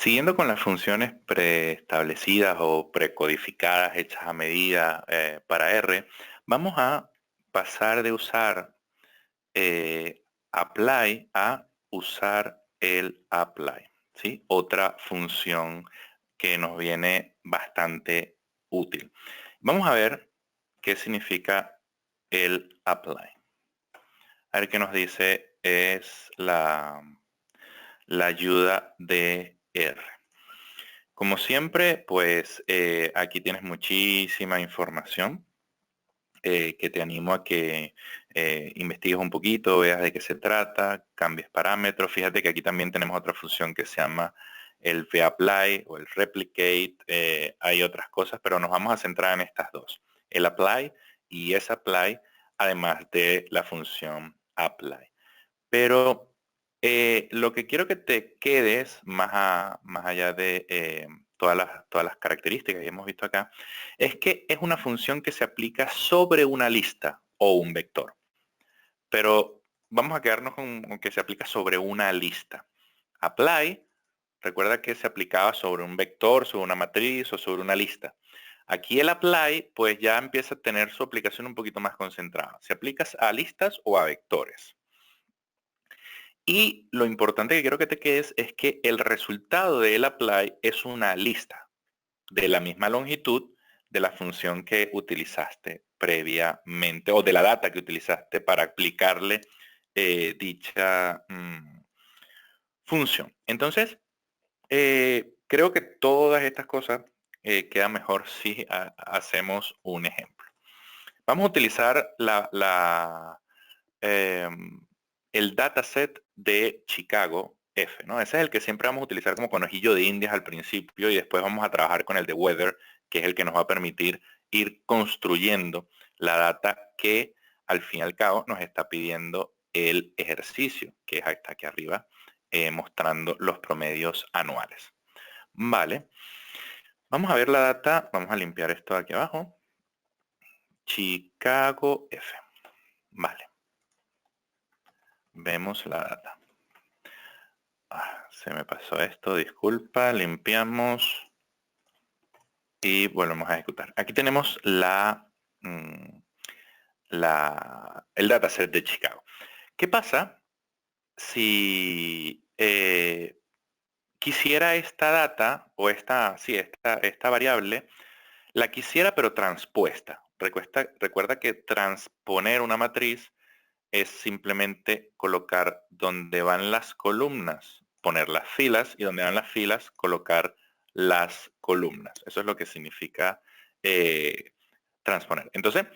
Siguiendo con las funciones preestablecidas o precodificadas hechas a medida para R, vamos a pasar de usar apply a usar el apply, ¿sí? Otra función que nos viene bastante útil. Vamos a ver qué significa el apply. A ver qué nos dice es la ayuda de R. Como siempre, pues aquí tienes muchísima información que te animo a que investigues un poquito, veas de qué se trata, cambies parámetros. Fíjate que aquí también tenemos otra función que se llama el vapply o el replicate. Hay otras cosas, pero nos vamos a centrar en estas dos. El apply y es apply, además de la función apply. Pero lo que quiero que te quedes más allá de todas las características que hemos visto acá, es que es una función que se aplica sobre una lista o un vector. Pero vamos a quedarnos con que se aplica sobre una lista. Apply, recuerda que se aplicaba sobre un vector, sobre una matriz o sobre una lista. Aquí el apply, pues ya empieza a tener su aplicación un poquito más concentrada. Se aplica a listas o a vectores. Y lo importante que quiero que te quedes es que el resultado del apply es una lista de la misma longitud de la función que utilizaste previamente o de la data que utilizaste para aplicarle dicha función. Entonces, creo que todas estas cosas quedan mejor si hacemos un ejemplo. Vamos a utilizar el dataset de Chicago F, ¿no? Ese es el que siempre vamos a utilizar como conejillo de indias al principio y después vamos a trabajar con el de Weather, que es el que nos va a permitir ir construyendo la data que al fin y al cabo nos está pidiendo el ejercicio, que está aquí arriba, mostrando los promedios anuales. Vale. Vamos a ver la data, vamos a limpiar esto de aquí abajo. Chicago F. Vale. Vemos la data. Se me pasó esto, disculpa, limpiamos y volvemos a ejecutar. Aquí tenemos el dataset de Chicago. ¿Qué pasa si quisiera esta data o esta variable, la quisiera pero transpuesta? Recuerda que transponer una matriz es simplemente colocar donde van las columnas, poner las filas, y donde van las filas, colocar las columnas. Eso es lo que significa transponer. Entonces,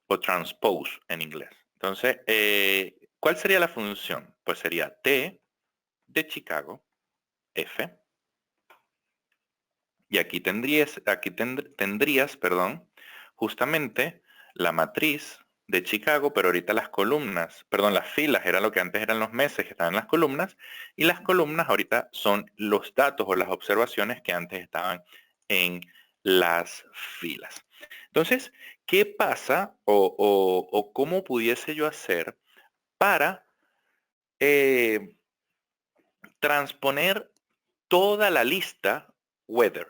o transpose en inglés. Entonces, ¿cuál sería la función? Pues sería T de Chicago, F, y aquí tendrías, perdón, justamente la matriz de Chicago, pero ahorita las columnas, perdón, las filas era lo que antes eran los meses que estaban en las columnas, y las columnas ahorita son los datos o las observaciones que antes estaban en las filas. Entonces, ¿qué pasa o cómo pudiese yo hacer para transponer toda la lista weather?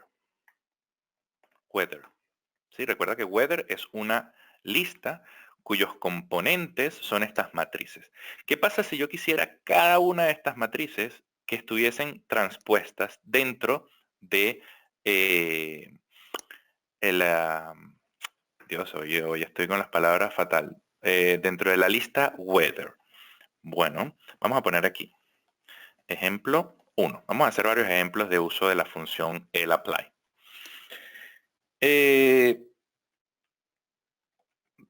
¿Sí? Recuerda que weather es una lista cuyos componentes son estas matrices. ¿Qué pasa si yo quisiera cada una de estas matrices que estuviesen transpuestas dentro de Dios, hoy estoy con las palabras fatal. Dentro de la lista weather. Bueno, vamos a poner aquí. Ejemplo 1. Vamos a hacer varios ejemplos de uso de la función el apply.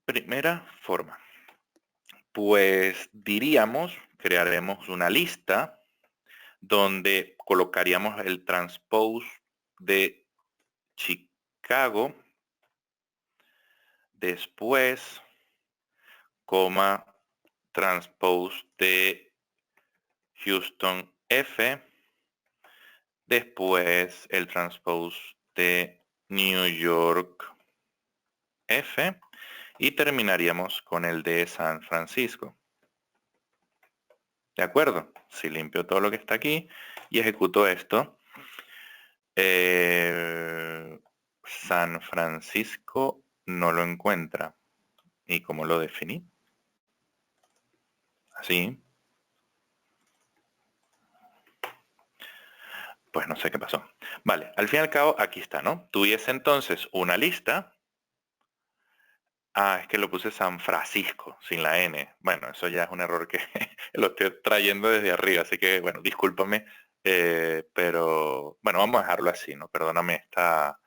Primera forma. Pues diríamos, crearemos una lista donde colocaríamos el transpose de Chicago, después, coma, transpose de Houston F, después el transpose de New York F y terminaríamos con el de San Francisco. ¿De acuerdo? Si limpio todo lo que está aquí y ejecuto esto, San Francisco no lo encuentra. ¿Y cómo lo definí? Así. Pues no sé qué pasó. Vale, al fin y al cabo, aquí está, ¿no? Tuviese entonces una lista. Ah, es que lo puse San Francisco, sin la N. Bueno, eso ya es un error que lo estoy trayendo desde arriba, así que, bueno, discúlpame, pero, bueno, vamos a dejarlo así, ¿no? Perdóname esta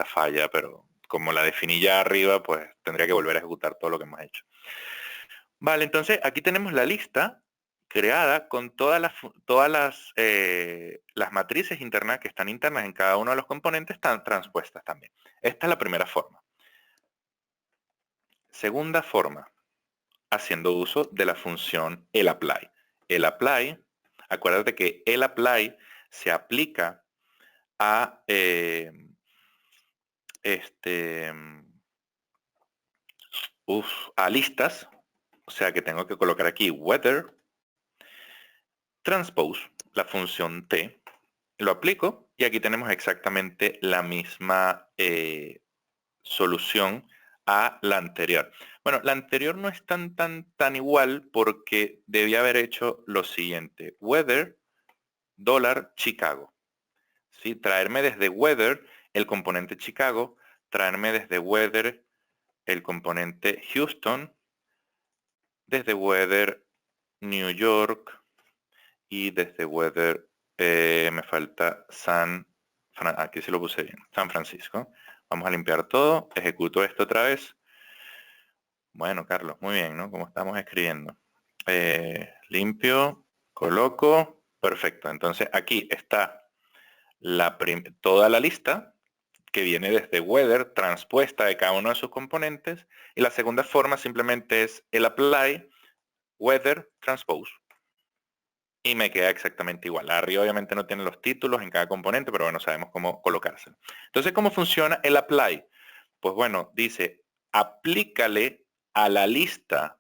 falla, pero como la definí ya arriba, pues tendría que volver a ejecutar todo lo que hemos hecho. Vale, entonces aquí tenemos la lista creada con las matrices internas que están internas en cada uno de los componentes, están transpuestas también. Esta es la primera forma. Segunda forma, haciendo uso de la función el_apply. El_apply, acuérdate que el_apply se aplica a a listas, o sea que tengo que colocar aquí weather transpose, la función t, lo aplico y aquí tenemos exactamente la misma solución a la anterior. Bueno, la anterior no es tan igual porque debía haber hecho lo siguiente. Weather $Chicago. ¿Sí? Traerme desde weather el componente Chicago, traerme desde weather el componente Houston, desde weather New York y desde weather me falta aquí sí lo puse bien, San Francisco. Vamos a limpiar todo, ejecuto esto otra vez. Bueno, Carlos, muy bien, ¿no? Como estamos escribiendo. Limpio, coloco, perfecto. Entonces aquí está toda la lista que viene desde weather, transpuesta de cada uno de sus componentes. Y la segunda forma simplemente es el apply weather transpose. Y me queda exactamente igual. Arriba obviamente no tiene los títulos en cada componente, pero bueno, sabemos cómo colocárselo. Entonces, ¿cómo funciona el apply? Pues bueno, dice, aplícale a la lista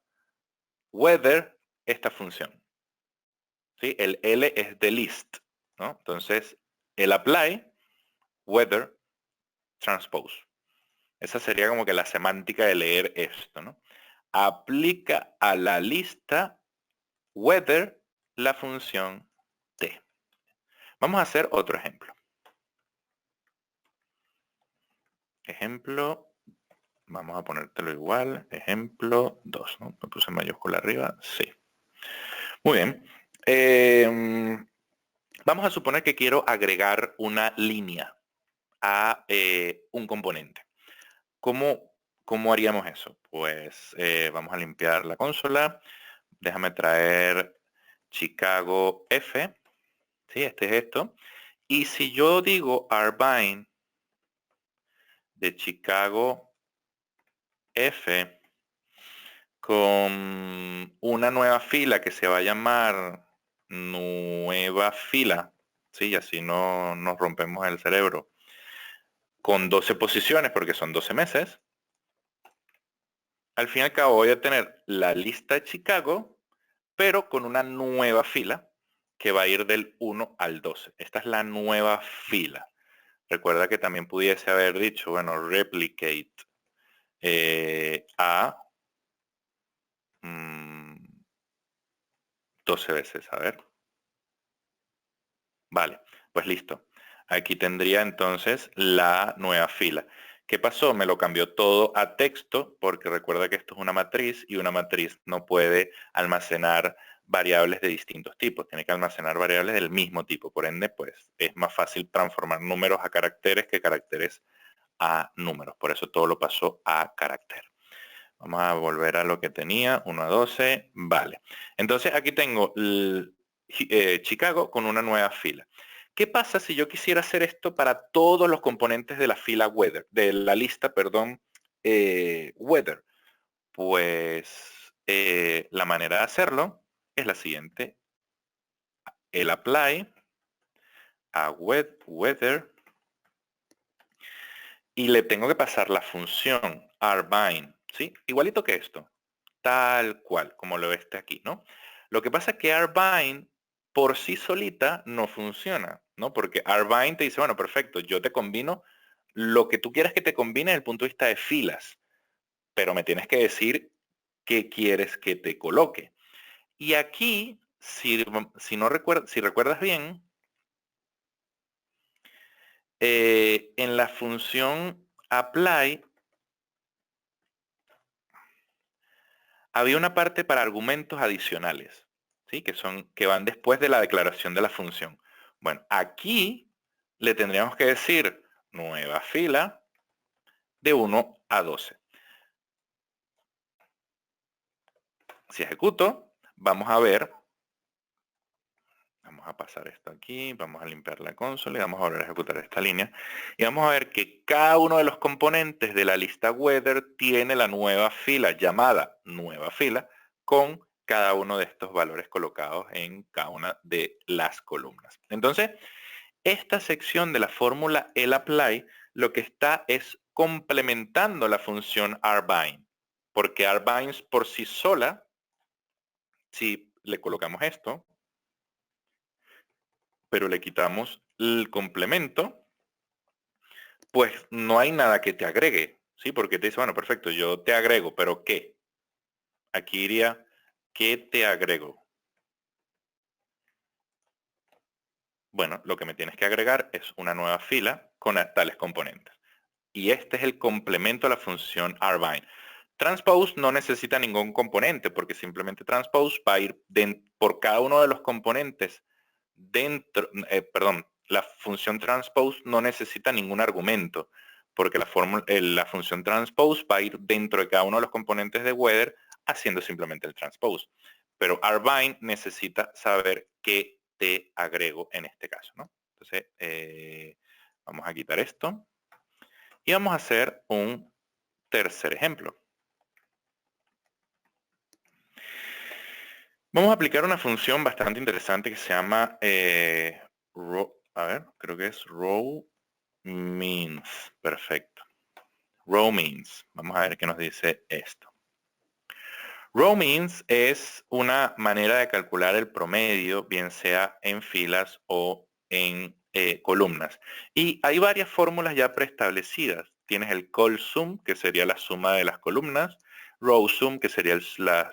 weather esta función. ¿Sí? El L es de list, ¿no? Entonces, el apply weather transpose. Esa sería como que la semántica de leer esto, ¿no? Aplica a la lista weather la función t. Vamos a hacer otro ejemplo. Ejemplo, vamos a ponértelo igual. Ejemplo 2, ¿no? Lo puse en mayúscula arriba, sí. Muy bien. Vamos a suponer que quiero agregar una línea a un componente. ¿Cómo haríamos eso? Pues vamos a limpiar la consola. Déjame traer Chicago F. Sí, este es esto. Y si yo digo Arbine de Chicago F con una nueva fila que se va a llamar nueva fila, sí, y así no nos rompemos el cerebro, con 12 posiciones porque son 12 meses, al fin y al cabo voy a tener la lista de Chicago, pero con una nueva fila que va a ir del 1 al 12. Esta es la nueva fila. Recuerda que también pudiese haber dicho, bueno, replicate a 12 veces, a ver. Vale, pues listo. Aquí tendría entonces la nueva fila. ¿Qué pasó? Me lo cambió todo a texto porque recuerda que esto es una matriz y una matriz no puede almacenar variables de distintos tipos. Tiene que almacenar variables del mismo tipo. Por ende, pues es más fácil transformar números a caracteres que caracteres a números. Por eso todo lo pasó a carácter. Vamos a volver a lo que tenía, 1 a 12. Vale. Entonces aquí tengo Chicago con una nueva fila. ¿Qué pasa si yo quisiera hacer esto para todos los componentes de la fila weather, de la lista, perdón, weather? Pues la manera de hacerlo es la siguiente. El apply a weather y le tengo que pasar la función Arbine, ¿sí? Igualito que esto, tal cual, como lo ves aquí, ¿no? Lo que pasa es que Arbine por sí solita no funciona, ¿no? Porque rbind te dice, bueno, perfecto, yo te combino lo que tú quieras que te combine desde el punto de vista de filas, pero me tienes que decir qué quieres que te coloque. Y aquí, si recuerdas bien, en la función apply había una parte para argumentos adicionales, ¿sí? Que van después de la declaración de la función. Bueno, aquí le tendríamos que decir nueva fila de 1 a 12. Si ejecuto, vamos a ver, vamos a pasar esto aquí, vamos a limpiar la consola y vamos a volver a ejecutar esta línea. Y vamos a ver que cada uno de los componentes de la lista weather tiene la nueva fila llamada nueva fila con cada uno de estos valores colocados en cada una de las columnas. Entonces, esta sección de la fórmula lapply lo que está es complementando la función rbind, porque rbind por sí sola, si le colocamos esto, pero le quitamos el complemento, pues no hay nada que te agregue, ¿sí? Porque te dice, bueno, perfecto, yo te agrego, pero ¿qué? Aquí iría, ¿qué te agrego? Bueno, lo que me tienes que agregar es una nueva fila con tales componentes. Y este es el complemento a la función rbind. Transpose no necesita ningún componente porque simplemente transpose va a ir por cada uno de los componentes dentro, la función transpose no necesita ningún argumento porque la función transpose va a ir dentro de cada uno de los componentes de weather haciendo simplemente el transpose. Pero rbind necesita saber qué te agrego en este caso, ¿no? Entonces, vamos a quitar esto y vamos a hacer un tercer ejemplo. Vamos a aplicar una función bastante interesante que se llama, creo que es row means. Perfecto. Row means. Vamos a ver qué nos dice esto. Row means es una manera de calcular el promedio, bien sea en filas o en columnas. Y hay varias fórmulas ya preestablecidas. Tienes el col sum, que sería la suma de las columnas, row sum, que sería la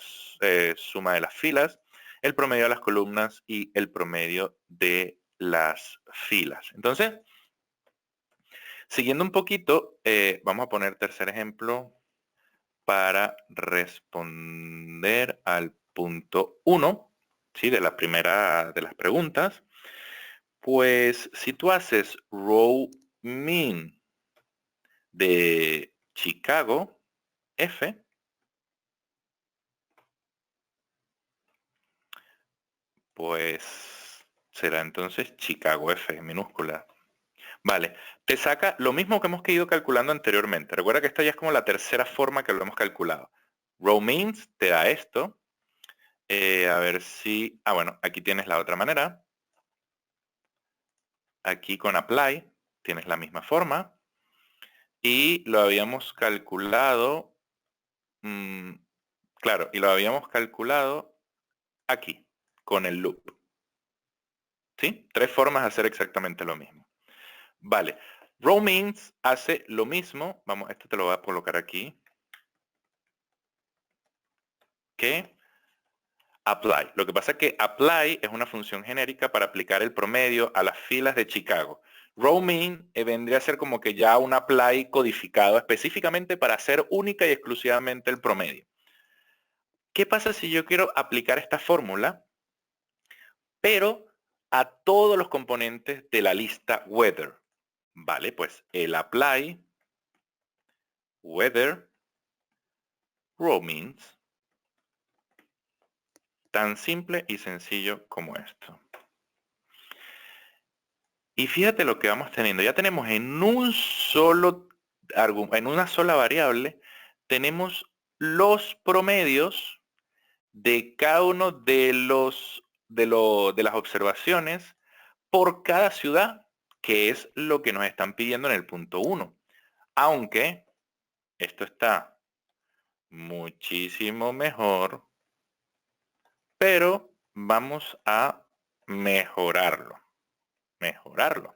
suma de las filas, el promedio de las columnas y el promedio de las filas. Entonces, siguiendo un poquito, vamos a poner tercer ejemplo para responder al punto 1, ¿sí? De la primera de las preguntas. Pues si tú haces row mean de Chicago F, pues será entonces Chicago F en minúscula. Vale, te saca lo mismo que hemos ido calculando anteriormente. Recuerda que esta ya es como la tercera forma que lo hemos calculado. Row means te da esto. A ver si... bueno, aquí tienes la otra manera. Aquí con apply tienes la misma forma. Y lo habíamos calculado... claro, y lo habíamos calculado aquí, con el loop. ¿Sí? Tres formas de hacer exactamente lo mismo. Vale. Row means hace lo mismo. Vamos, esto te lo voy a colocar aquí. Que apply. Lo que pasa es que apply es una función genérica para aplicar el promedio a las filas de Chicago. Row mean vendría a ser como que ya un apply codificado específicamente para hacer única y exclusivamente el promedio. ¿Qué pasa si yo quiero aplicar esta fórmula, pero a todos los componentes de la lista weather? Vale, pues el apply weather row means. Tan simple y sencillo como esto. Y fíjate lo que vamos teniendo. Ya tenemos en una sola variable, tenemos los promedios de cada uno de las observaciones por cada ciudad, que es lo que nos están pidiendo en el punto 1. Aunque esto está muchísimo mejor, pero vamos a mejorarlo. Mejorarlo.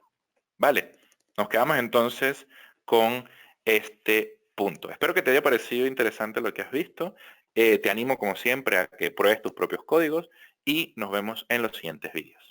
Vale, nos quedamos entonces con este punto. Espero que te haya parecido interesante lo que has visto. Te animo como siempre a que pruebes tus propios códigos y nos vemos en los siguientes vídeos.